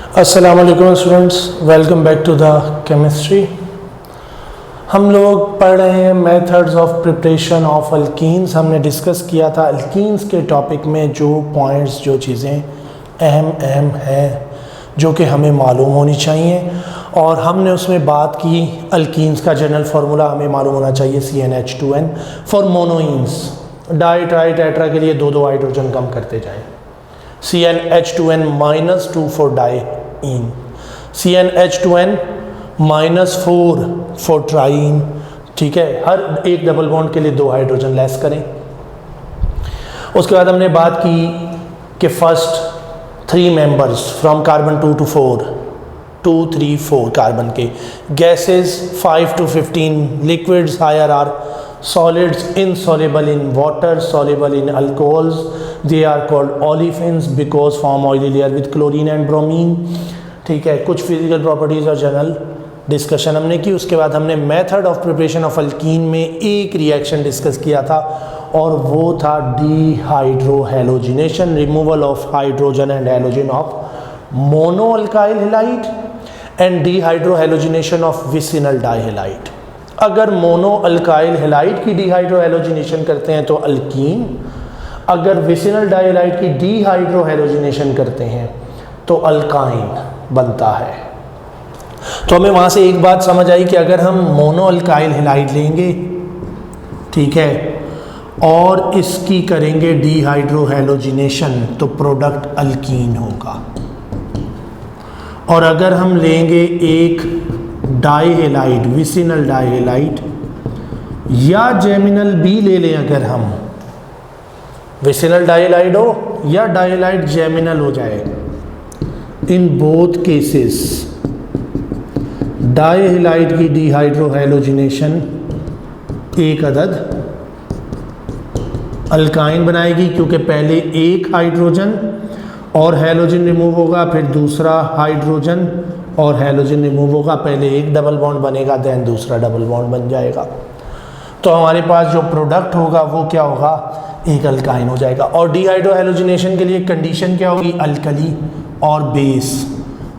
अस्सलाम वालेकुम students, welcome back to the chemistry. हम लोग पढ़ रहे हैं methods of preparation of alkenes. हमने डिस्कस किया था अल्कीन्स के टॉपिक में जो पॉइंट्स, जो चीज़ें अहम हैं जो कि हमें मालूम होनी चाहिए, और हमने उसमें बात की अल्कीन्स का जनरल फार्मूला हमें मालूम होना चाहिए CnH2n for monoenes. Di tri tetra के लिए दो हाइड्रोजन कम करते जाएं। CnH2n -2 for diyne, CnH2n -4 for trying. ठीक है, हर एक डबल बॉन्ड के लिए दो हाइड्रोजन लेस करें। उसके बाद हमने बात की कि first 3 members from carbon 2 to 4, 2, 3, 4 carbon के gases 5 to 15, liquids higher are solids insoluble in water, soluble in alcohols. They are called olefins because form oily layer with chlorine and bromine. ठीक है, कुछ फिजिकल प्रॉपर्टीज़ और general discussion हमने की। उसके बाद हमने method of preparation of alkene में एक रिएक्शन डिस्कस किया था, और वो था dehydrohalogenation, removal of hydrogen and halogen of mono alkyl halide and dehydrohalogenation of vicinal dihalide. अगर मोनो अल्काइल हैलाइड की डीहाइड्रोहैलोजिनेशन करते हैं तो अल्कीन, अगर विसिनल डाइहैलाइड की डीहाइड्रोहैलोजिनेशन करते हैं तो अल्काइन बनता है। तो हमें वहाँ से एक बात समझ आई कि अगर हम मोनो अल्काइल हैलाइड लेंगे, ठीक है, और इसकी करेंगे डीहाइड्रोहैलोजिनेशन तो प्रोडक्ट अल्कीन होगा। और अगर हम लेंगे एक डाइहैलाइड, विसिनल डाइहैलाइड, या जेमिनल बी ले लें, अगर हम विसिनल डाइहैलाइड हो या डाइहैलाइड जेमिनल हो जाए, इन बोथ केसेस डाइहैलाइड की डीहाइड्रोहैलोजिनेशन एक अदद अल्काइन बनाएगी, क्योंकि पहले एक हाइड्रोजन और हैलोजन रिमूव होगा, फिर दूसरा हाइड्रोजन और हैलोजन रिमूव होगा, पहले एक डबल बॉन्ड बनेगा, देन दूसरा डबल बॉन्ड बन जाएगा। तो हमारे पास जो प्रोडक्ट होगा वो क्या होगा, एक अल्काइन हो जाएगा। और डीहाइड्रोहैलोजिनेशन के लिए कंडीशन क्या होगी, अल्कली और बेस।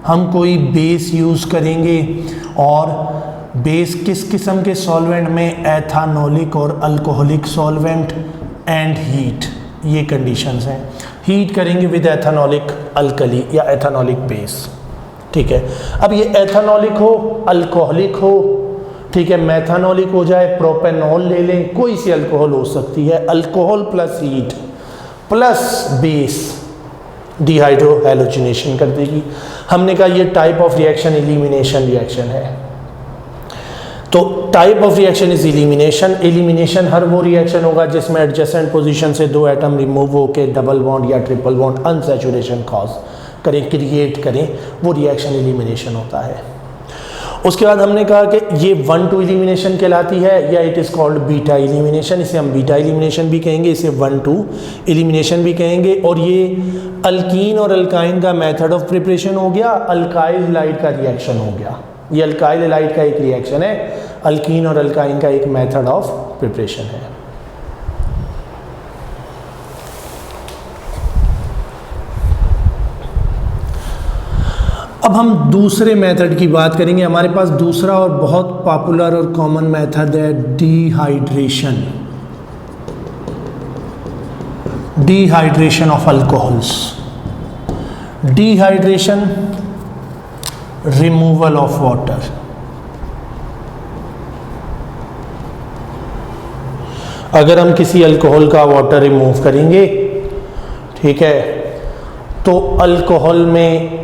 हम कोई बेस यूज़ करेंगे, और बेस किस किस्म के सॉल्वेंट में, एथानोलिक और अल्कोहलिक सॉल्वेंट एंड हीट, ये कंडीशंस हैं। हीट करेंगे विद एथानोलिक अल्कली या एथानोलिक बेस। ठीक है, अब ये एथानोलिक हो, अल्कोहलिक हो, ठीक है, मेथानोलिक हो जाए, प्रोपेनॉल ले लें, कोई सी अल्कोहल हो सकती है। Alcohol plus heat plus base dehydrohalogenation कर देगी। हमने कहा ये type of reaction elimination reaction है। तो type of reaction is elimination. Elimination हर वो रिएक्शन होगा जिसमें एडजेसेंट पोजीशन से दो एटम रिमूव होकर डबल बॉन्ड या ट्रिपल बॉन्ड अनसैचुरेशन कॉज करें, क्रिएट करें, वो रिएक्शन एलिमिनेशन होता है। उसके बाद हमने कहा कि ये 1-2 एलिमिनेशन कहलाती है, या it is called beta elimination. इसे हम बीटा एलिमिनेशन भी कहेंगे, इसे 1-2 एलिमिनेशन भी कहेंगे। और ये अल्कीन और अल्काइन का मेथड ऑफ प्रिपरेशन हो गया, अल्काइल हैलाइड का रिएक्शन हो गया। ये अल्काइल हैलाइड का एक रिएक्शन है, अल्कीन और अल्काइन का एक मेथड ऑफ प्रिपरेशन है। अब हम दूसरे मेथड की बात करेंगे। हमारे पास दूसरा और बहुत पॉपुलर और कॉमन मेथड है dehydration, dehydration of alcohols. Dehydration, removal of water. अगर हम किसी अल्कोहल का वाटर रिमूव करेंगे, ठीक है, तो अल्कोहल में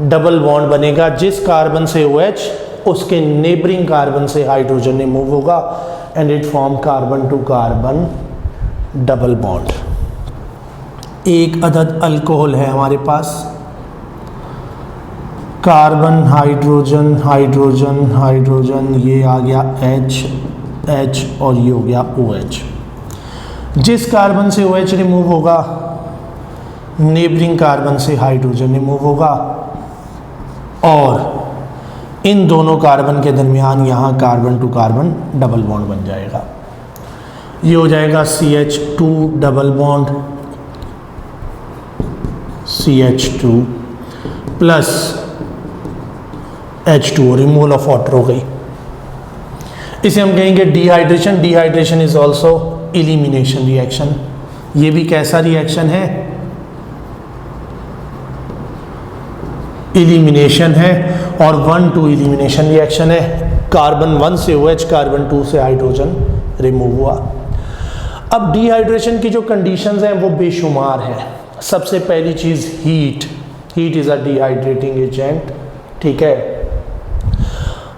डबल बॉन्ड बनेगा। जिस कार्बन से OH, उसके नेबरिंग कार्बन से हाइड्रोजन रिमूव होगा, and it form carbon to carbon double bond. एक अदद अल्कोहल है हमारे पास, कार्बन हाइड्रोजन हाइड्रोजन हाइड्रोजन, ये आ गया H और ये हो गया OH। जिस कार्बन से OH रिमूव होगा, नेबरिंग कार्बन से हाइड्रोजन रिमूव होगा, और इन दोनों कार्बन के दरमियान यहाँ carbon to carbon double bond बन जाएगा। ये हो जाएगा CH2 double bond CH2 plus H2O, removal of water हो गई। इसे हम कहेंगे dehydration. Dehydration is also elimination reaction. ये भी कैसा रिएक्शन है? इलिमिनेशन है, और 1,2 इलिमिनेशन रिएक्शन है। कार्बन 1 से OH, कार्बन 2 से हाइड्रोजन रिमूव हुआ। अब डिहाइड्रेशन की जो कंडीशंस हैं वो बेशुमार है। सबसे पहली चीज़ heat. Heat is a dehydrating agent, ठीक है।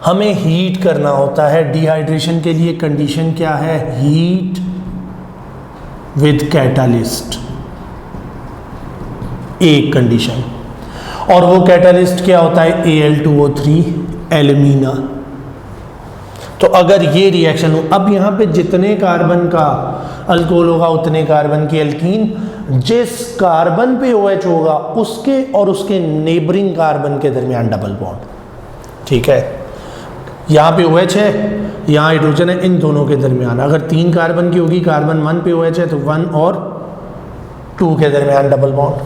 हमें हीट करना होता है। डिहाइड्रेशन के लिए कंडीशन क्या है? हीट विद कैटालिस्ट, एक कंडीशन। और वो कैटालिस्ट क्या होता है? Al2O3 alumina. तो अगर ये रिएक्शन हो, अब यहाँ पे जितने कार्बन का अल्कोहल होगा उतने कार्बन की एल्कीन, जिस कार्बन पे OH होगा उसके और उसके नेबरिंग कार्बन के दरमियान डबल बॉन्ड, ठीक है। यहाँ पे OH है, यहाँ हाइड्रोजन है, इन दोनों के दरमियान अगर 3 कार्बन की होगी, कार्बन 1 पे OH है तो 1 और 2 के दरमियान डबल बॉन्ड।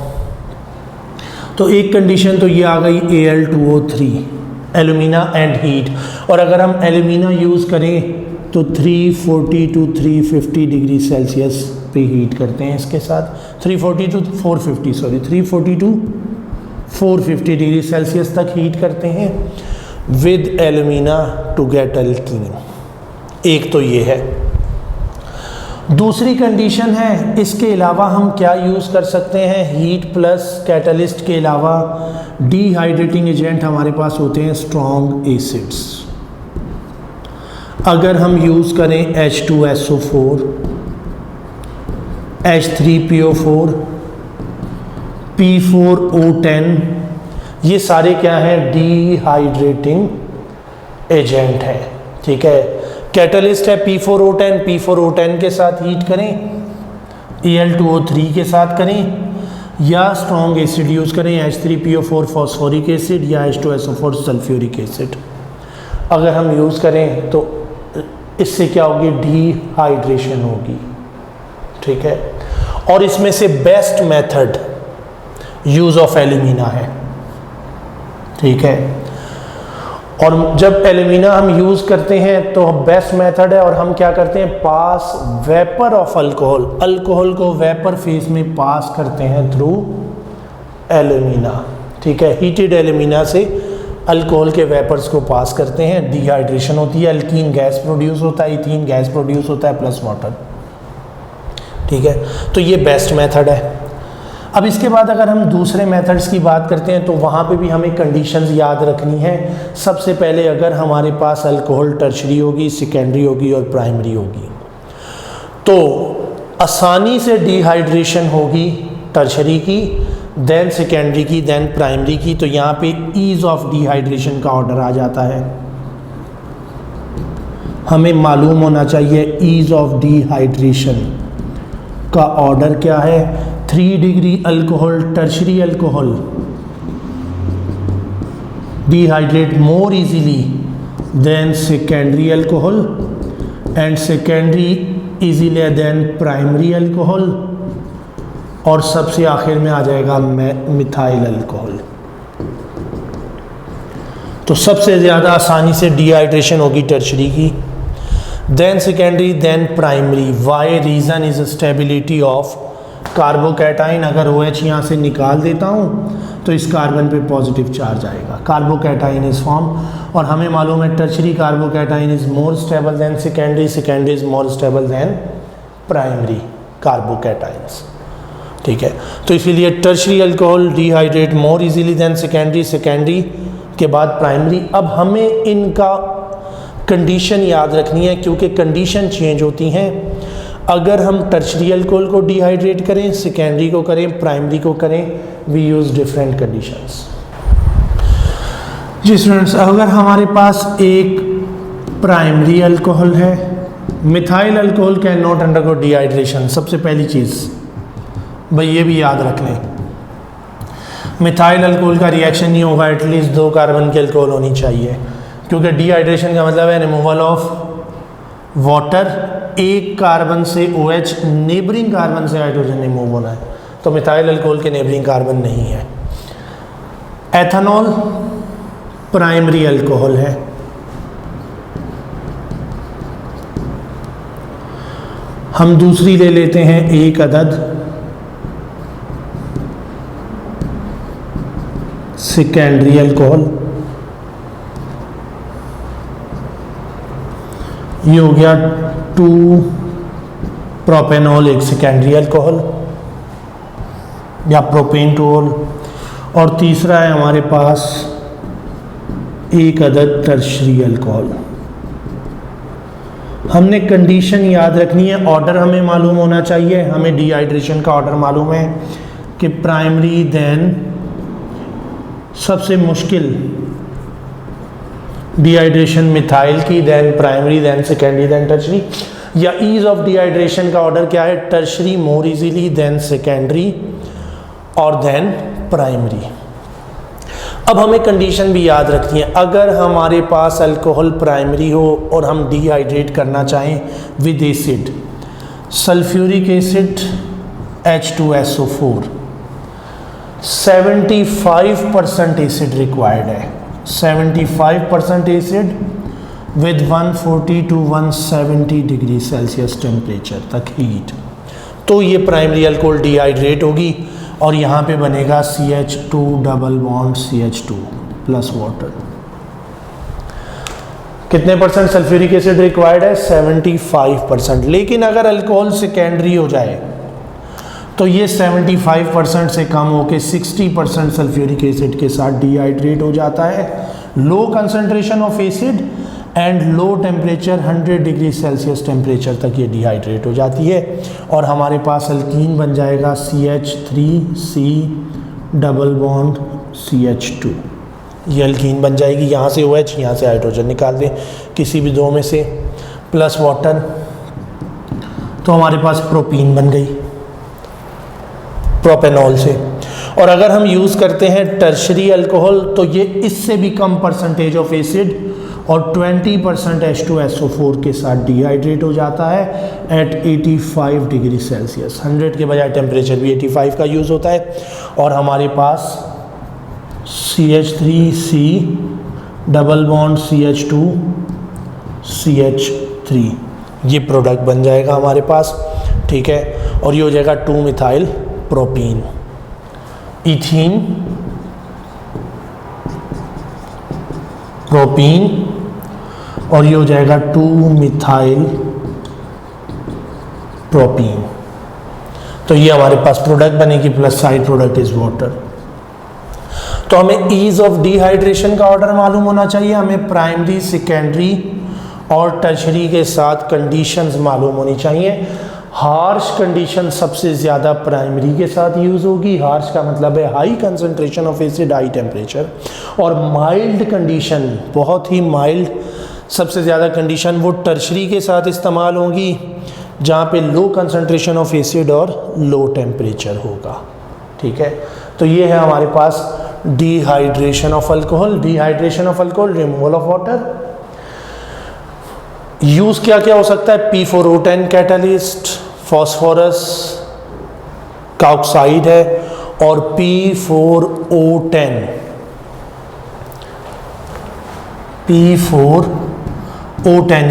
तो एक कंडीशन तो ये आ गई Al2O3 एल्यूमिना एंड हीट। और अगर हम एल्यूमिना यूज़ करें तो 340 to 350 डिग्री सेल्सियस पे हीट करते हैं इसके साथ। 340 to 450 डिग्री सेल्सियस तक हीट करते हैं with alumina to get alkene. एक तो ये है। दूसरी कंडीशन है, इसके अलावा हम क्या यूज़ कर सकते हैं? हीट प्लस कैटलिस्ट के अलावा डिहाइड्रेटिंग एजेंट हमारे पास होते हैं स्ट्रॉन्ग एसिड्स। अगर हम यूज़ करें H2SO4, H3PO4, P4O10, ये सारे क्या हैं? डिहाइड्रेटिंग एजेंट है, ठीक है। कैटलिस्ट है P4O10, P4O10 के साथ हीट करें, Al2O3 के साथ करें, या स्ट्रॉन्ग एसिड यूज़ करें H3PO4 फॉस्फोरिक एसिड या H2SO4 सल्फ्यूरिक एसिड। अगर हम यूज़ करें तो इससे क्या होगी? डिहाइड्रेशन होगी, ठीक है। और इसमें से best method use of alumina है, ठीक है। और जब एल्यूमिना हम यूज़ करते हैं तो बेस्ट मेथड है, और हम क्या करते हैं? पास वेपर ऑफ अल्कोहल, अल्कोहल को वेपर फेज में पास करते हैं थ्रू एल्यूमिना, ठीक है। हीटेड एल्यूमिना से अल्कोहल के वेपर्स को पास करते हैं, डिहाइड्रेशन होती है, अल्कीन गैस प्रोड्यूस होता है, इथीन गैस प्रोड्यूस होता है प्लस वाटर, ठीक है। तो ये बेस्ट मेथड है। अब इसके बाद अगर हम दूसरे मेथड्स की बात करते हैं तो वहाँ पे भी हमें कंडीशंस याद रखनी है। सबसे पहले अगर हमारे पास अल्कोहल टर्शरी होगी, सेकेंडरी होगी और प्राइमरी होगी, तो आसानी से डिहाइड्रेशन होगी टर्शरी की, देन सेकेंडरी की, देन प्राइमरी की। तो यहाँ पे ईज ऑफ डिहाइड्रेशन का ऑर्डर आ जाता है। हमें मालूम होना चाहिए ईज ऑफ डिहाइड्रेशन का ऑर्डर क्या है। 3 degree alcohol, tertiary alcohol dehydrate more easily then secondary alcohol, and secondary easily than primary alcohol, और सबसे आखिर में आ जाएगा मिथाइल अल्कोहल। तो सबसे ज़्यादा आसानी से डिहाइड्रेशन होगी टर्शरी की, then secondary, then primary. Why reason is stability of carbocation. अगर OH यहाँ से निकाल देता हूँ तो इस कार्बन पे पॉजिटिव चार्ज आएगा, कार्बोकैटाइन इज फॉर्म। और हमें मालूम है tertiary carbocation is more stable than secondary, secondary is more stable than primary carbocations, ठीक है। तो इसीलिए tertiary alcohol dehydrate more easily then secondary, secondary के बाद प्राइमरी। अब हमें इनका कंडीशन याद रखनी है क्योंकि कंडीशन चेंज होती हैं। अगर हम टर्शरी अल्कोहल को डिहाइड्रेट करें, सेकेंडरी को करें, प्राइमरी को करें, वी यूज़ डिफरेंट कंडीशंस। जी स्टूडेंट्स, अगर हमारे पास एक प्राइमरी अल्कोहल है, methyl alcohol can not undergo dehydration. सबसे पहली चीज़ भाई ये भी याद रख लें, मिथाइल अल्कोहल का रिएक्शन नहीं होगा, एटलीस्ट 2 कार्बन की अल्कोहल होनी चाहिए, क्योंकि डिहाइड्रेशन का मतलब है रिमूवल ऑफ वाटर। एक कार्बन से OH, नेबरिंग कार्बन से हाइड्रोजन रिमूव होना है, तो मिथाइल अल्कोहल के नेबरिंग कार्बन नहीं है। एथेनॉल प्राइमरी अल्कोहल है। हम दूसरी ले लेते हैं 1 अदद सेकेंडरी अल्कोहल। ये हो गया 2 प्रोपेनॉल, एक सेकेंडरी अल्कोहल या प्रोपेनटोल। और तीसरा है हमारे पास 1 अदद टर्शरी अल्कोहल। हमने कंडीशन याद रखनी है, ऑर्डर हमें मालूम होना चाहिए। हमें डिहाइड्रेशन का ऑर्डर मालूम है कि प्राइमरी देन सबसे मुश्किल डिहाइड्रेशन मिथाइल की, then primary, then secondary, then tertiary. या ईज ऑफ डिहाइड्रेशन का ऑर्डर क्या है? Tertiary more easily, then secondary और देन प्राइमरी। अब हमें कंडीशन भी याद रखनी है, अगर हमारे पास अल्कोहल प्राइमरी हो और हम डिहाइड्रेट करना चाहें with acid, sulphuric acid H2SO4, 75% acid required है। 75% acid with 140 to 170 degree Celsius temperature तक हीट, तो ये प्राइमरी अल्कोहल डिहाइड्रेट होगी और यहाँ पे बनेगा CH2 double bond CH2 plus water. कितने परसेंट सल्फ्यूरिक एसिड रिक्वायर्ड है? 75%। लेकिन अगर अल्कोहल सेकेंडरी हो जाए तो ये 75% से कम होकर 60% सल्फ्यूरिक एसिड के साथ डिहाइड्रेट हो जाता है। Low concentration of acid and low temperature 100 degree Celsius temperature तक ये डिहाइड्रेट हो जाती है और हमारे पास अल्कीन बन जाएगा CH3C डबल बॉन्ड CH2। ये अल्कीन बन जाएगी। यहाँ से OH, यहाँ से हाइड्रोजन निकाल दें किसी भी दो में से, प्लस वाटर, तो हमारे पास प्रोपीन बन गई प्रोपेनॉल से। और अगर हम यूज़ करते हैं टर्शरी अल्कोहल तो ये इससे भी कम परसेंटेज ऑफ एसिड और 20% H2SO4 के साथ डिहाइड्रेट हो जाता है एट 85 डिग्री सेल्सियस। 100 के बजाय टेम्परेचर भी 85 का यूज़ होता है और हमारे पास CH3C double bond CH2 CH3 ये प्रोडक्ट बन जाएगा हमारे पास, ठीक है। और ये हो जाएगा 2 मिथाइल प्रोपीन, इथीन प्रोपीन, और ये हो जाएगा 2 मिथाइल प्रोपीन। तो ये हमारे पास प्रोडक्ट बनेगी plus side product is water. तो हमें ईज ऑफ डिहाइड्रेशन का ऑर्डर मालूम होना चाहिए, हमें प्राइमरी, सेकेंडरी और टर्शरी के साथ कंडीशंस मालूम होनी चाहिए। हार्श कंडीशन सबसे ज़्यादा प्राइमरी के साथ यूज़ होगी। हार्श का मतलब है high concentration of acid, high temperature. और माइल्ड कंडीशन, बहुत ही माइल्ड, सबसे ज़्यादा कंडीशन वो टर्शरी के साथ इस्तेमाल होंगी जहाँ पे लो कंसंट्रेशन ऑफ एसिड और लो टेम्परेचर होगा, ठीक है। तो ये है हमारे पास dehydration of alcohol. Dehydration of alcohol, removal of water. Use क्या क्या हो सकता है? P4O10 कैटालिस्ट, फॉस्फोरस का ऑक्साइड है और P4O10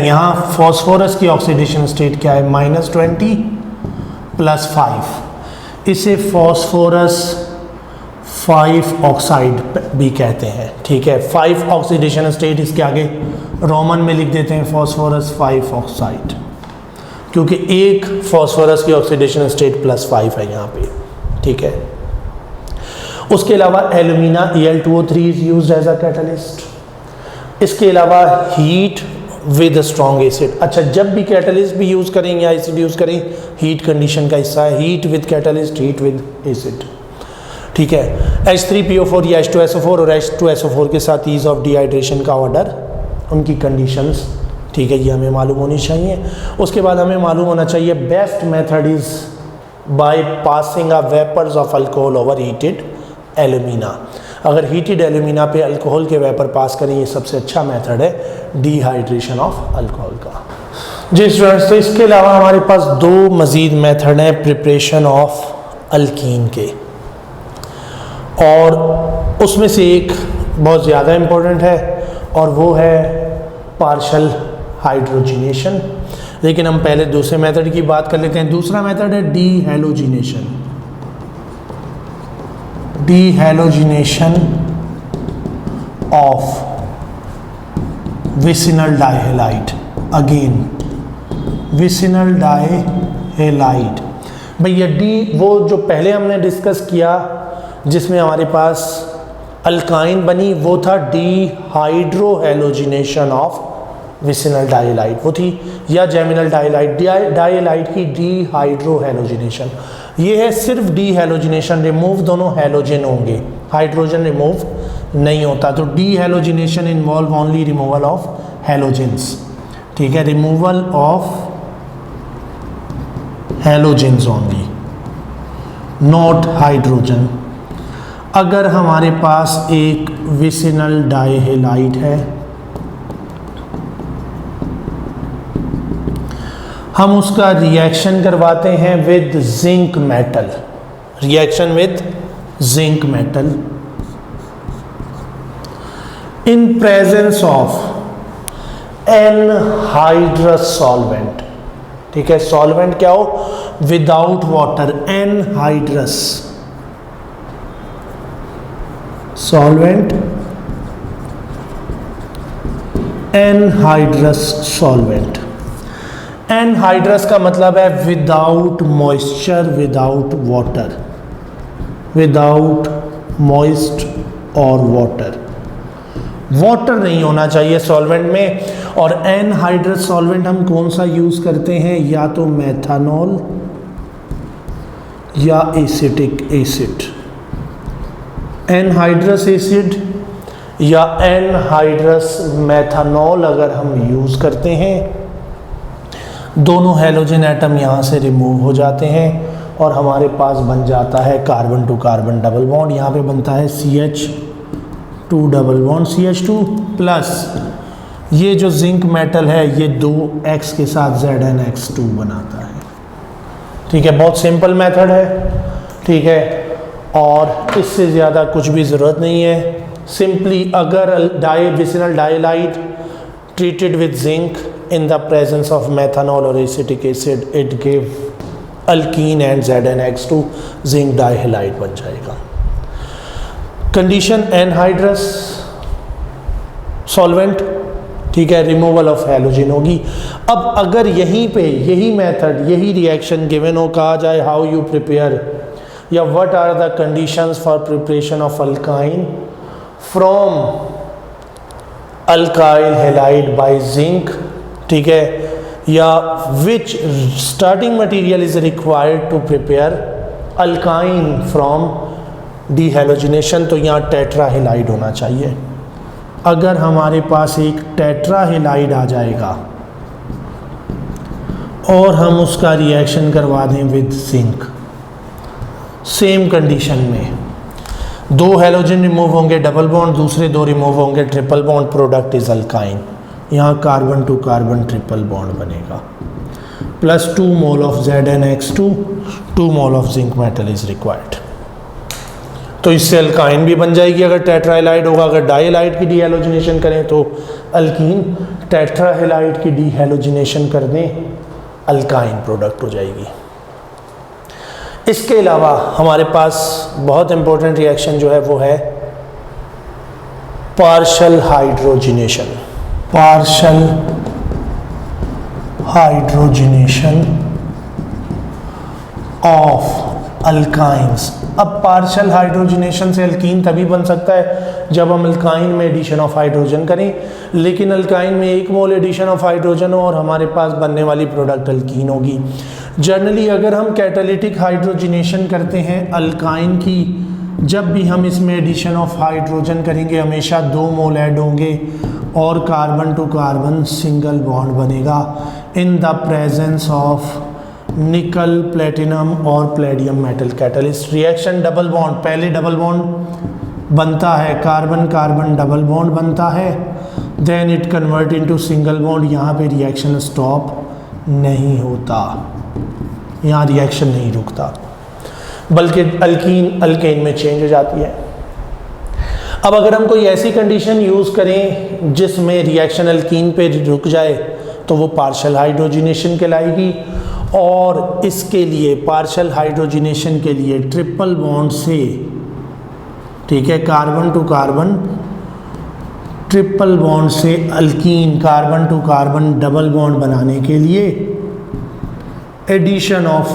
यहाँ फॉस्फोरस की ऑक्सीडेशन स्टेट क्या है? -20 + 5। इसे फॉस्फोरस 5 ऑक्साइड भी कहते हैं, ठीक है। 5 ऑक्सीडेशन स्टेट, इसके आगे रोमन में लिख देते हैं फॉस्फोरस 5 ऑक्साइड, क्योंकि एक फॉस्फोरस की ऑक्सीडेशन स्टेट +5 है यहाँ पे, ठीक है। उसके अलावा alumina Al2O3 is used as a catalyst. इसके अलावा हीट विद स्ट्रॉन्ग एसिड। अच्छा, जब भी कैटलिस्ट भी यूज़ करें या एसिड यूज़ करें, हीट कंडीशन का हिस्सा है। Heat with catalyst, heat with acid, ठीक है। H3PO4 या H2SO4 और H2SO4 के साथ ईज ऑफ डिहाइड्रेशन का ऑर्डर, उनकी कंडीशंस, ठीक है, ये हमें मालूम होनी चाहिए। उसके बाद हमें मालूम होना चाहिए best method is by passing a vapours of alcohol over heated alumina. अगर हीटेड एल्यूमिना पे अल्कोहल के वेपर पास करें, ये सबसे अच्छा मेथड है डिहाइड्रेशन ऑफ अल्कोहल का। जी स्टूडेंट्स, तो इसके अलावा हमारे पास 2 मज़ीद मेथड हैं प्रिपरेशन ऑफ अल्कीन के, और उसमें से एक बहुत ज़्यादा इम्पोर्टेंट है, और वो है पार्शल हाइड्रोजिनेशन। लेकिन हम पहले दूसरे मेथड की बात कर लेते हैं। दूसरा मेथड है dehalogenation. Dehalogenation of vicinal dihalide. Again vicinal dihalide. भैया डी वो जो पहले हमने डिस्कस किया जिसमें हमारे पास अल्काइन बनी, वो था डीहाइड्रोहैलोजिनेशन ऑफ विसिनल डाइहैलाइड, वो थी, या जेमिनल डाइहैलाइड, डाइहैलाइड की डीहाइड्रोहैलोजिनेशन। ये है सिर्फ डीहैलोजिनेशन, रिमूव दोनों हैलोजन होंगे, हाइड्रोजन रिमूव नहीं होता। तो dehalogenation involve only removal of halogens, ठीक है, removal of halogens only, not hydrogen. अगर हमारे पास एक विसिनल डाइहैलाइड है, हम उसका रिएक्शन करवाते हैं with zinc metal, reaction with zinc metal in presence of anhydrous solvent, ठीक है, सॉल्वेंट क्या हो, without water, anhydrous solvent, anhydrous solvent. Anhydrous का मतलब है without moisture, without water, without moist और वाटर, वाटर नहीं होना चाहिए सॉल्वेंट में। और एनहाइड्रस सॉल्वेंट हम कौन सा यूज करते हैं, या तो मेथनॉल या एसिटिक एसिड, एनहाइड्रस एसिड या एनहाइड्रस मेथनॉल अगर हम यूज करते हैं, दोनों हैलोजन एटम यहाँ से रिमूव हो जाते हैं और हमारे पास बन जाता है carbon to carbon double bond. यहाँ पे बनता है CH2 double bond, CH2 plus ये जो जिंक मेटल है ये 2X के साथ ZnX2 बनाता है, ठीक है। बहुत सिंपल मेथड है, ठीक है, और इससे ज़्यादा कुछ भी ज़रूरत नहीं है। सिंपली अगर vicinal डाइहैलाइड treated with zinc in the presence of methanol or acetic acid, it give alkene and ZnX2, zinc dihalide बन जाएगा। कंडीशन एनहाइड्रस सॉल्वेंट, ठीक है, रिमूवल ऑफ हैलोजन होगी। अब अगर यहीं पे यही मेथड, यही रिएक्शन गिवन हो, कहा जाए हाउ यू प्रिपेयर या what are the conditions for preparation of alkyne from alkyl halide by zinc, ठीक है, या which starting material is required to prepare alkyne from dehalogenation, तो यहाँ टेट्राहेलाइड होना चाहिए। अगर हमारे पास एक टेट्राहेलाइड आ जाएगा और हम उसका रिएक्शन करवा दें विद जिंक, सेम कंडीशन में दो हैलोजन रिमूव होंगे डबल बॉन्ड, दूसरे दो रिमूव होंगे triple bond, product is alkyne. यहाँ carbon to carbon triple bond बनेगा, plus 2 mole of ZnX2, 2 mole of zinc metal is required. तो इससे अल्काइन भी बन जाएगी अगर टेट्राहेलाइड होगा। अगर डाइहैलाइड की डीहैलोजिनेशन करें तो अल्कीन, टेट्राहेलाइड की डीहैलोजिनेशन कर दें अल्काइन प्रोडक्ट हो जाएगी। इसके अलावा हमारे पास बहुत इंपॉर्टेंट रिएक्शन जो है वो है partial hydrogenation, partial hydrogenation of alkynes. अब पार्शल हाइड्रोजिनेशन से अल्कीन तभी बन सकता है जब हम अल्काइन में एडिशन ऑफ हाइड्रोजन करें, लेकिन अल्काइन में 1 मोल एडिशन ऑफ हाइड्रोजन हो और हमारे पास बनने वाली प्रोडक्ट अल्कीन होगी। जनरली अगर हम कैटालिटिक हाइड्रोजिनेशन करते हैं अल्काइन की, जब भी हम इसमें एडिशन ऑफ हाइड्रोजन करेंगे हमेशा 2 मोल ऐड होंगे और carbon to carbon single bond बनेगा in the presence of nickel, platinum और palladium metal catalyst. Reaction double bond, पहले डबल बॉन्ड बनता है, कार्बन कार्बन डबल बॉन्ड बनता है, then it convert into single bond. यहाँ पे रिएक्शन स्टॉप नहीं होता, यहाँ रिएक्शन नहीं रुकता, बल्कि अल्कीन अल्केन में चेंज हो जाती है। अब अगर हम कोई ऐसी कंडीशन यूज़ करें जिसमें रिएक्शन अल्कीन पे रुक जाए तो वो पार्शियल हाइड्रोजिनेशन कहलाएगी। और इसके लिए पार्शियल हाइड्रोजिनेशन के लिए ट्रिपल बॉन्ड से, ठीक है, carbon to carbon, triple bond से alkene carbon to carbon double bond बनाने के लिए एडिशन ऑफ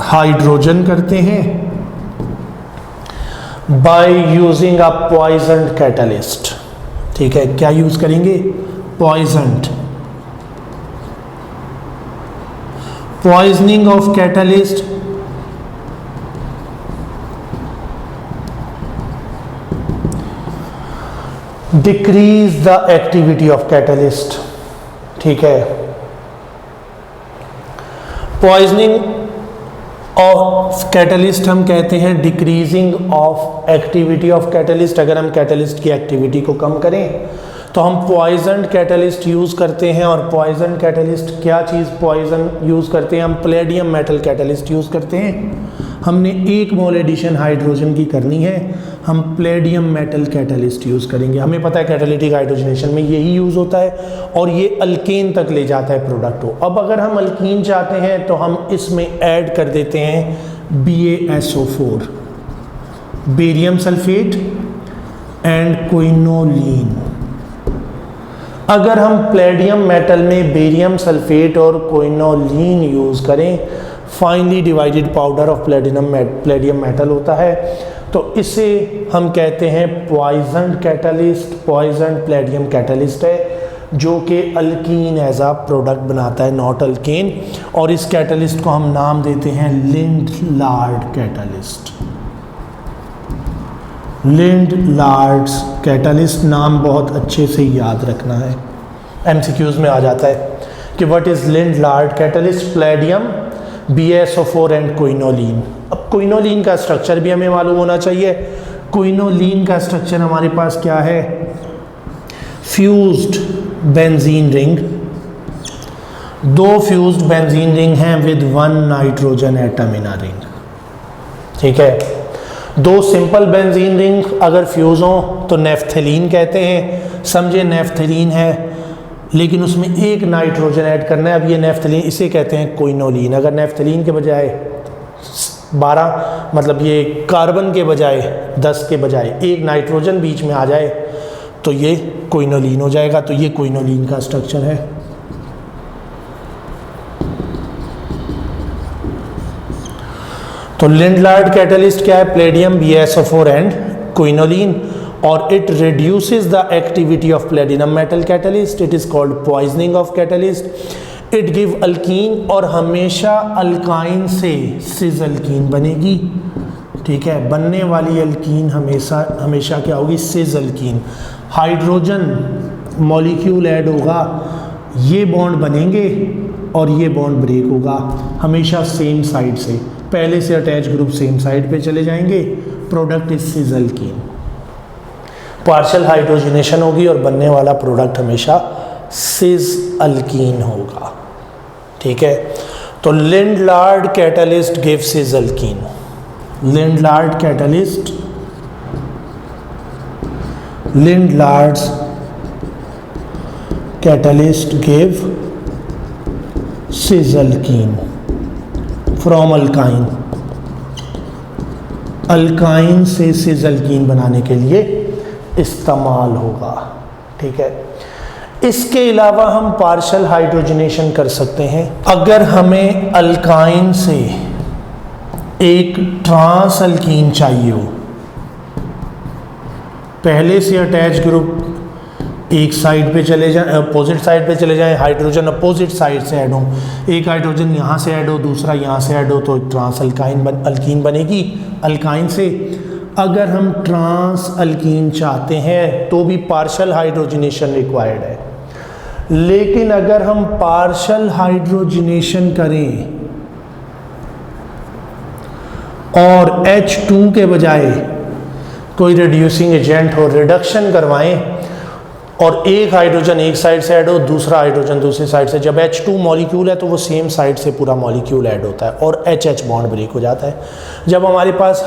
हाइड्रोजन करते हैं by using a poisoned catalyst. ठीक है, क्या यूज करेंगे? Poisoned. Poisoning of catalyst decrease the activity of catalyst. ठीक है, पॉइजनिंग ऑफ कैटलिस्ट हम कहते हैं decreasing of activity of catalyst. अगर हम कैटलिस्ट की एक्टिविटी को कम करें तो हम पॉइजन कैटलिस्ट यूज़ करते हैं। और पॉइजन कैटलिस्ट क्या चीज़ पॉइजन यूज़ करते हैं? हम प्लेडियम मेटल कैटलिस्ट यूज़ करते हैं। हमने 1 मोल एडिशन हाइड्रोजन की करनी है, हम प्लेडियम मेटल कैटलिस्ट यूज़ करेंगे। हमें पता है कैटालिटिक हाइड्रोजनेशन में यही यूज़ होता है और ये अल्केन तक ले जाता है प्रोडक्ट को। अब अगर हम अल्कीन चाहते हैं तो हम इसमें ऐड कर देते हैं BaSO4, barium sulphate and quinoline. अगर हम प्लेडियम मेटल में बेरियम सल्फेट और क्विनोलीन यूज़ करें, finally divided powder of palladium metal होता है, तो इसे हम कहते हैं poison catalyst. Poison palladium catalyst है जो कि अल्कीन एज आ प्रोडक्ट बनाता है, नॉट अल्केन। और इस कैटलिस्ट को हम नाम देते हैं लिंड-लार्ड कैटलिस्ट। लिंड-लार्ड्स कैटलिस्ट नाम बहुत अच्छे से याद रखना है, MCQs में आ जाता है कि what is Lindlar catalyst? Palladium, BaSO4 and quinoline. अब क्विनोलीन का स्ट्रक्चर भी हमें मालूम होना चाहिए। क्विनोलीन का स्ट्रक्चर हमारे पास क्या है? Fused benzene ring, 2 fused benzene ring हैं with 1 nitrogen atom in a ring. ठीक है, 2 सिंपल बेंजीन रिंग अगर फ्यूज हो तो नेफ्थलीन कहते हैं। समझे नेफ्थलीन है लेकिन उसमें 1 नाइट्रोजन ऐड करना है। अब ये नेफ्थलीन, इसे कहते हैं क्विनोलीन। अगर नेफ्थलीन के बजाय 12, मतलब ये कार्बन के बजाय 10 के बजाय 1 नाइट्रोजन बीच में आ जाए तो ये क्विनोलीन हो जाएगा। तो ये क्विनोलीन का स्ट्रक्चर है। तो लिंड-लार्ड कैटलिस्ट क्या है? Palladium, BaSO4 and quinoline. और it reduces the activity of palladium metal catalyst. It is called poisoning of catalyst. It give alkene, और हमेशा अल्काइन से सिज अल्कीन बनेगी। ठीक है, बनने वाली अल्कीन हमेशा क्या होगी? सिज अल्कीन। हाइड्रोजन मॉलिक्यूल ऐड होगा, ये बॉन्ड बनेंगे और ये बॉन्ड ब्रेक होगा, हमेशा सेम साइड से। पहले से अटैच ग्रुप सेम साइड पे चले जाएंगे, प्रोडक्ट इज सिज अल्कीन। पार्शियल हाइड्रोजनेशन होगी और बनने वाला प्रोडक्ट हमेशा सिज अल्कीन होगा। ठीक है, तो लिंड-लार्ड कैटलिस्ट गिव सिज अल्कीन। लिंड-लार्ड कैटलिस्ट, लिंड-लार्ड्स कैटलिस्ट गिव सिज अल्कीन फ्रॉम अल्काइन। अल्काइन से सिज अल्कीन बनाने के लिए इस्तेमाल होगा। ठीक है, इसके अलावा हम पार्शियल हाइड्रोजनेशन कर सकते हैं। अगर हमें अल्काइन से एक ट्रांस अल्कीन चाहिए हो, पहले से अटैच ग्रुप एक साइड पे चले जाए, अपोजिट साइड पे चले जाएं, हाइड्रोजन अपोजिट साइड से ऐड हो, एक हाइड्रोजन यहाँ से ऐड हो, दूसरा यहाँ से ऐड हो, तो ट्रांस अल्कीन बनेगी अल्काइन से। अगर हम ट्रांस अल्कीन चाहते हैं तो भी पार्शियल हाइड्रोजनेशन रिक्वायर्ड है। लेकिन अगर हम पार्शियल हाइड्रोजनेशन करें और H2 के बजाय कोई रिड्यूसिंग एजेंट हो, रिडक्शन करवाएं और एक हाइड्रोजन एक साइड से ऐड हो, दूसरा हाइड्रोजन दूसरी साइड से, जब H2 मॉलिक्यूल है तो वो सेम साइड से पूरा मॉलिक्यूल ऐड होता है और HH बॉन्ड ब्रेक हो जाता है। जब हमारे पास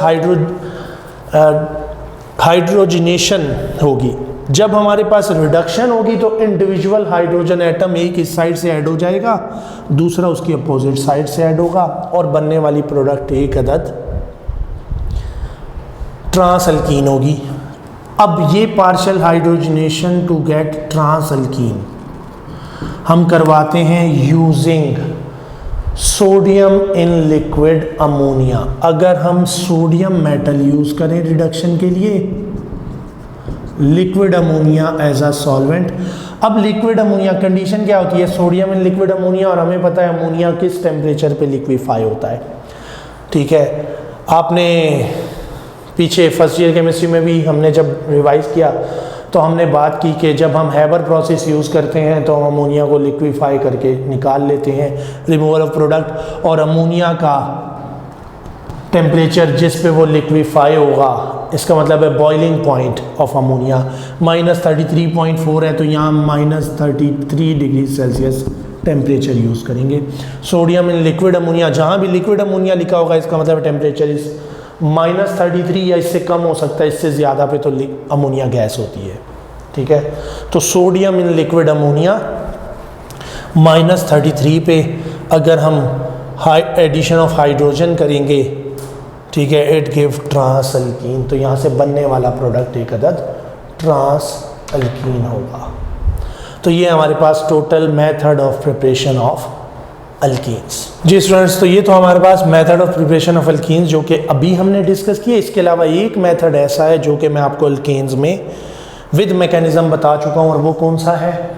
हाइड्रोजनेशन होगी। जब हमारे पास रिडक्शन होगी तो इंडिविजुअल हाइड्रोजन एटम एक इस साइड से ऐड हो जाएगा, दूसरा उसकी अपोजिट साइड से ऐड होगा और बनने वाली प्रोडक्ट एक अदद ट्रांस अल्कीन होगी। अब ये partial hydrogenation to get trans alkene हम करवाते हैं using sodium in liquid ammonia. अगर हम सोडियम मेटल यूज करें रिडक्शन के लिए, liquid ammonia as a solvent. अब लिक्विड अमोनिया कंडीशन क्या होती है, सोडियम इन लिक्विड अमोनिया, और हमें पता है अमोनिया किस टेम्परेचर पे लिक्विफाई होता है। ठीक है, आपने पीछे फर्स्ट ईयर केमिस्ट्री में भी हमने जब रिवाइज किया तो हमने बात की कि जब हम हैबर प्रोसेस यूज़ करते हैं तो हम अमोनिया को लिक्विफाई करके निकाल लेते हैं, रिमूवल ऑफ प्रोडक्ट, और अमोनिया का टेम्परेचर जिस पे वो लिक्विफाई होगा, इसका मतलब है बॉइलिंग पॉइंट ऑफ अमोनिया -33.4 है, तो यहाँ -33 डिग्री सेल्सियस टेम्परेचर यूज़ करेंगे। सोडियम इन लिक्विड अमोनिया, जहाँ भी लिक्विड अमोनिया लिखा होगा इसका मतलब टेम्परेचर इस -33 या इससे कम हो सकता है, इससे ज़्यादा पे तो अमोनिया गैस होती है। ठीक है, तो सोडियम इन लिक्विड अमोनिया -33 पे अगर हम एडिशन ऑफ हाइड्रोजन करेंगे, ठीक है, इट गिव ट्रांस अल्कीन, तो यहाँ से बनने वाला प्रोडक्ट एक अदद ट्रांस अल्कीन होगा। तो ये हमारे पास total method of preparation of alkenes. जी स्टूडेंट्स, तो ये तो हमारे पास method of preparation of alkenes जो कि अभी हमने डिस्कस किया। इसके अलावा एक मेथड ऐसा है जो कि मैं आपको अल्कीन्स में विद मैकेनिज्म बता चुका हूँ, और वो कौन सा है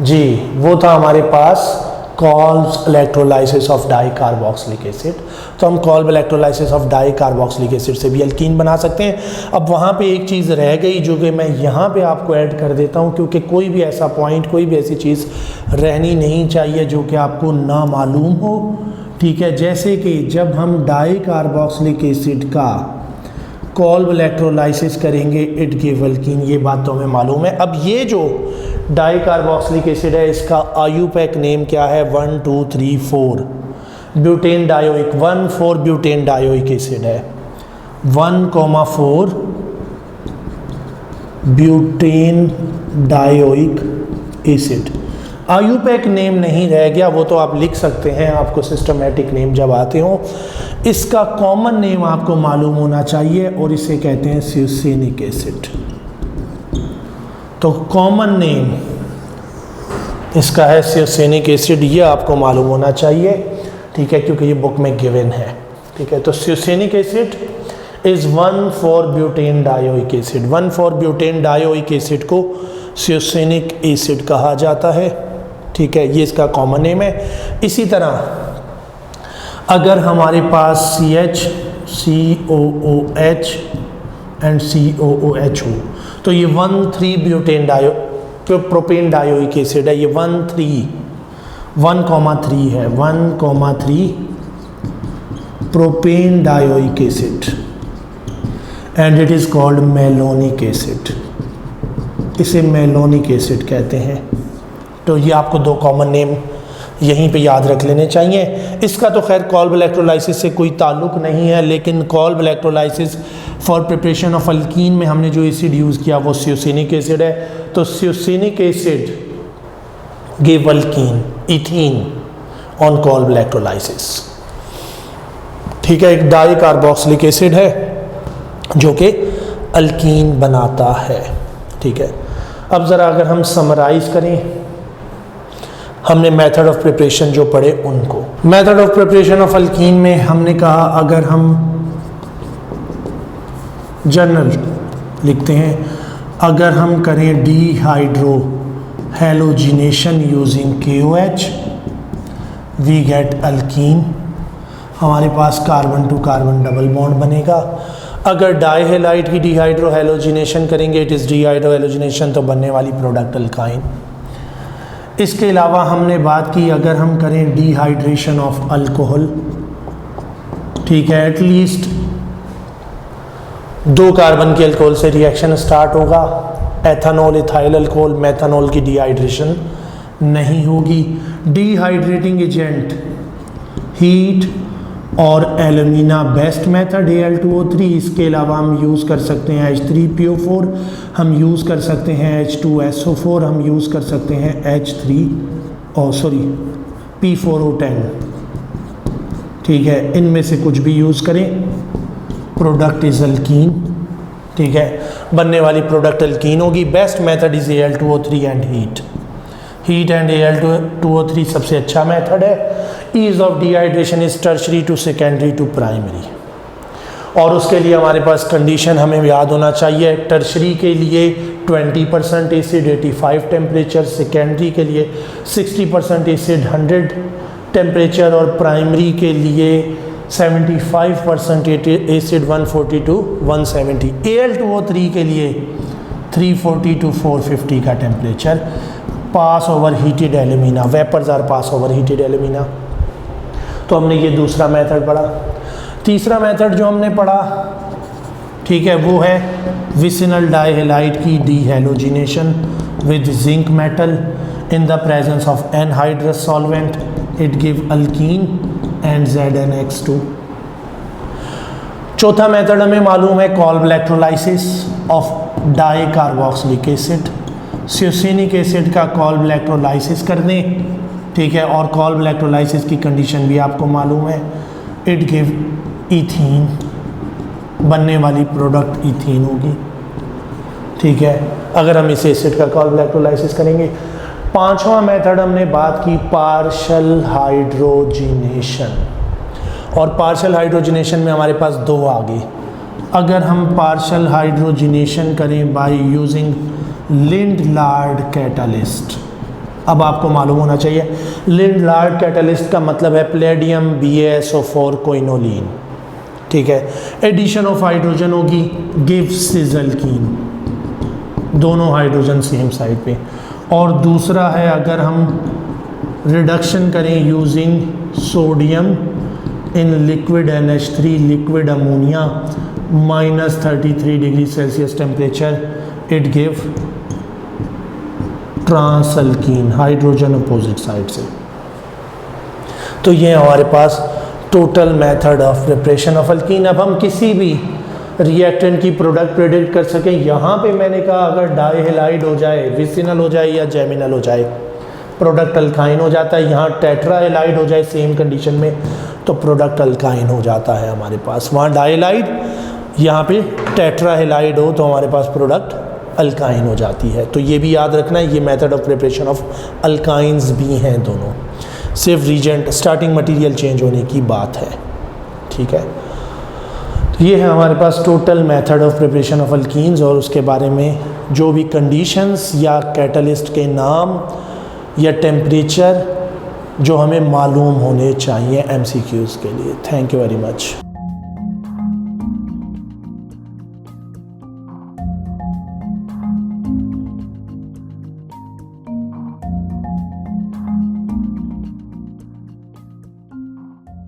जी, वो था हमारे पास Kolbe electrolysis of di carboxylic acid. तो हम Kolbe electrolysis of di carboxylic acid से भी अल्कीन बना सकते हैं। अब वहाँ पे एक चीज़ रह गई जो कि मैं यहाँ पे आपको ऐड कर देता हूँ, क्योंकि कोई भी ऐसा पॉइंट, कोई भी ऐसी चीज़ रहनी नहीं चाहिए जो कि आपको ना मालूम हो। ठीक है, जैसे कि जब हम डाई कार्बोक्सिलिक एसिड का कॉल्ब इलेक्ट्रोलाइसिस करेंगे इट गिव अल्कीन, ये बात तो हमें मालूम है। अब ये जो डाई कार्बोक्सिलिक एसिड है इसका आईयूपैक नेम क्या है, 1 2 3 4 butane dioic, 1,4 butane dioic acid है, 1,4 butane dioic acid. IUPAC name नहीं रह गया, वो तो आप लिख सकते हैं, आपको सिस्टमेटिक नेम जब आते हो। इसका कॉमन नेम आपको मालूम होना चाहिए और इसे कहते हैं स्यूसेनिक एसिड। तो कॉमन नेम इसका है स्यूसेनिक एसिड, ये आपको मालूम होना चाहिए। ठीक है, क्योंकि ये बुक में गिवन है। ठीक है, तो succinic acid is 1,4 butane dioic acid. 1,4 butane dioic acid को स्यूसेनिक एसिड कहा जाता है। ठीक है, ये इसका कॉमन नेम है। इसी तरह अगर हमारे पास CH, COOH एंड COOH हो तो ये 1,3 ब्यूटेन प्रोपेन डायोइक एसिड है। ये 1,3 है, 1,3 propane dioic acid and it is called malonic acid. इसे मेलोनिक एसिड कहते हैं। तो ये आपको दो कॉमन नेम यहीं पे याद रख लेने चाहिए। इसका तो खैर कॉल्ब इलेक्ट्रोलाइसिस से कोई ताल्लुक नहीं है, लेकिन Kolbe electrolysis for preparation of alkene में हमने जो एसिड यूज़ किया वो स्यूसेनिक एसिड है। तो succinic acid give alkene, ethene on Kolbe electrolysis. ठीक है, एक डाई कार्बोक्सिलिक एसिड है जो कि अल्कीन बनाता है। ठीक है, अब ज़रा अगर हम समराइज़ करें, हमने मेथड ऑफ प्रिपरेशन जो पढ़े उनको। Method of preparation of alkene में हमने कहा अगर हम जनरल लिखते हैं, अगर हम करें dehydro halogenation using KOH we get alkene. हमारे पास carbon to carbon double bond बनेगा। अगर डाई हैलाइड की डीहाइड्रो हैलोजिनेशन करेंगे, इट इज़ डीहाइड्रो हैलोजिनेशन, तो बनने वाली प्रोडक्ट अल्काइन। इसके अलावा हमने बात की अगर हम करें डिहाइड्रेशन ऑफ अल्कोहल, ठीक है, एटलीस्ट 2 कार्बन के अल्कोहल से रिएक्शन स्टार्ट होगा। एथेनॉल, इथाइल अल्कोहल, मेथनॉल की डिहाइड्रेशन नहीं होगी। डिहाइड्रेटिंग एजेंट हीट और एल्यूमिना बेस्ट मेथड Al2O3। इसके अलावा हम यूज़ कर सकते हैं H3PO4, हम यूज़ कर सकते हैं H2SO4, हम यूज़ कर सकते हैं P4O10। ठीक है, इनमें से कुछ भी यूज़ करें, प्रोडक्ट इज़ अल्कीन। ठीक है, बनने वाली प्रोडक्ट अल्कीन होगी। Best method is Al2O3 and heat and Al2O3 सबसे अच्छा मेथड है। Ease of dehydration is tertiary to secondary to primary. और उसके लिए हमारे पास कंडीशन हमें याद होना चाहिए। टर्शरी के लिए 20% एसिड 85 टेम्परेचर, सेकेंडरी के लिए 60% एसिड 100 टेम्परेचर और प्राइमरी के लिए 75% एसिड 140 टू 170। Al2O3 के लिए 340 टू 450 का temperature. Pass over heated alumina, vapours are pass over heated alumina. तो हमने ये दूसरा मेथड पढ़ा। तीसरा मेथड जो हमने पढ़ा, ठीक है, वो है विसिनल डाइहेलाइड की dehalogenation with zinc metal in the presence of anhydrous solvent. It give alkene and ZnX2। चौथा मेथड हमें मालूम है Kolbe electrolysis of di carboxylic acid. Succinic acid का कॉल्ब इलेक्ट्रोलाइसिस कर दें, ठीक है, और कॉल्ब इलेक्ट्रोलाइसिस की कंडीशन भी आपको मालूम है। इट गिव ईथीन, बनने वाली प्रोडक्ट ईथीन होगी। ठीक है, अगर हम इस एसिड का कॉल्ब इलेक्ट्रोलाइसिस करेंगे। पांचवा मेथड हमने बात की पार्शियल हाइड्रोजिनेशन, और पार्शियल हाइड्रोजिनेशन में हमारे पास दो आ गए। अगर हम पार्शियल हाइड्रोजिनेशन करें बाय यूजिंग लिंडलार्ड कैटालिस्ट। अब आपको मालूम होना चाहिए लिंडलार्ड कैटालिस्ट का मतलब है प्लेडियम BaSO4 कोइनोलिन। ठीक है, एडिशन ऑफ हाइड्रोजन होगी, गिव्स अल्कीन, दोनों हाइड्रोजन सेम साइड पे। और दूसरा है अगर हम रिडक्शन करें using sodium in liquid NH3, liquid ammonia, -33 degree Celsius temperature, it give trans alkene, hydrogen opposite side से। तो ये हमारे पास total method of preparation of alkene. अब हम किसी भी रिएक्टेंट की प्रोडक्ट प्रेडिक्ट कर सकें। यहाँ पे मैंने कहा अगर डाइहेलाइड हो जाए, विसिनल हो जाए या जेमिनल हो जाए, प्रोडक्ट अल्काइन हो जाता है। यहाँ टेट्राहेलाइड हो जाए सेम कंडीशन में, तो प्रोडक्ट अल्काइन हो जाता है हमारे पास। वहाँ डाइहेलाइड, यहाँ पे टेट्राहेलाइड हो तो हमारे पास प्रोडक्ट अल्काइन हो जाती है। तो ये भी याद रखना है, ये method of preparation of alkynes भी हैं दोनों, सिर्फ रीजेंट स्टार्टिंग मटेरियल चेंज होने की बात है। ठीक है, ये है हमारे पास total method of preparation of alkenes, और उसके बारे में जो भी कंडीशंस या कैटलिस्ट के नाम या टेम्परेचर जो हमें मालूम होने चाहिए MCQs के लिए। Thank you very much.